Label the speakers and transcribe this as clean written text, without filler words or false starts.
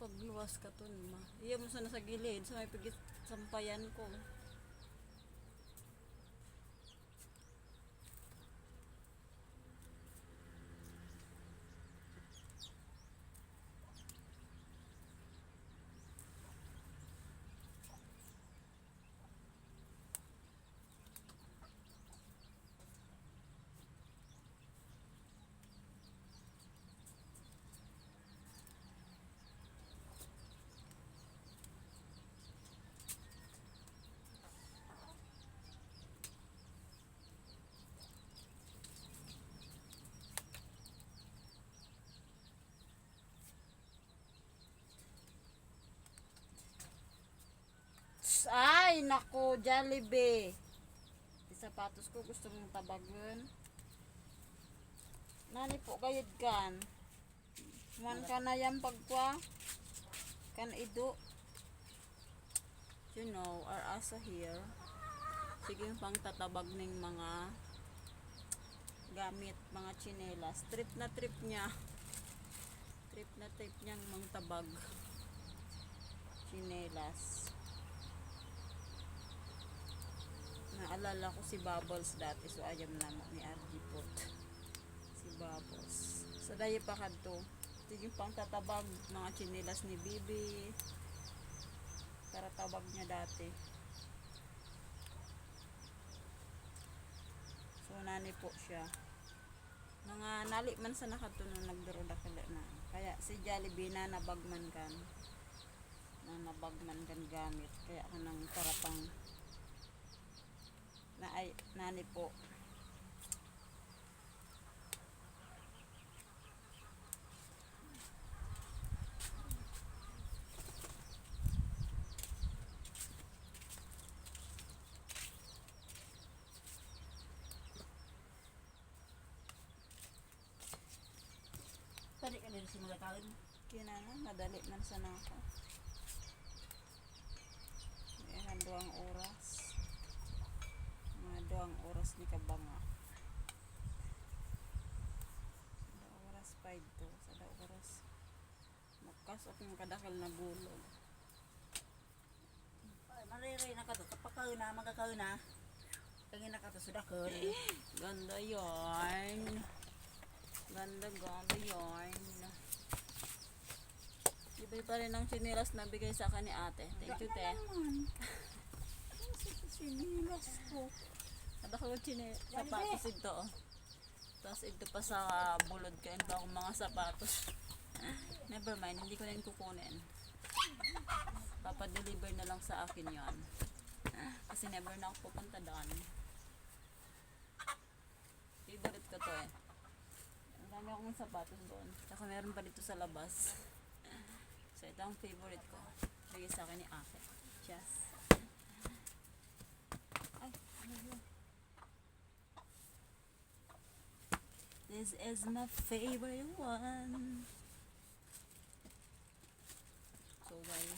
Speaker 1: pagluwas ka to ma. Iya mo sana sa gilid sa may pigit sampayan ko. Ay, nako, Jollibee. Di sapatos ko gusto mong tabagan. Nani po gayud kan. Man ka na yan pagkwa. Kan ido. You know, our asa here. Sige pang tatabag ng mga gamit, mga tsinelas. Trip na trip niya. Trip na trip niyang mga tabag. Tsinelas. Naalala ko si Bubbles dati, so ayam na mo ni RG Pot. Si Bubbles. Sa dayo pa kadto. Sige pang tatabag mga tsinelas ni Bibi. Para tabag niya dati. So nani po siya. Mga nali man sa nakadto nung nagduroda kala na. Kaya si Jollibee na nabagman kan. Na nabagman kan gamit. Kaya kanang parapang na ay nani po.
Speaker 2: Tadi kan dari sini mulai kawin.
Speaker 1: Kinana madali man sa nako. Ayan, 2 oras. Mga 2 oras ni kabanga. Sa oras 5 to. Sa oras. Makas akong kadakal na bulog.
Speaker 2: Ay, mariray na ka to. Kapakaw na, magkakaw na. Kangin na ka to, sudah ka.
Speaker 1: Ganda yarn. Ganda yarn. Ibay pa rin ang sinilas na bigay sa akin ni ate. Thank you, te.
Speaker 2: Sinilas ko.
Speaker 1: Ada ko sapatos ito. Oh. Tapos ito pa sa bulod ko. Ito akong mga sapatos. Never mind, hindi ko na yun kukunin. Papadeliver na lang sa akin yon. Kasi never na ako pupunta doon. Favorite ko to eh. Ang dami akong sapatos doon. Saka meron pa dito sa labas. So ito ang favorite ko. Bigay sa akin ni ate. Yes. Ay, ano yun? This is my favorite one. So guys,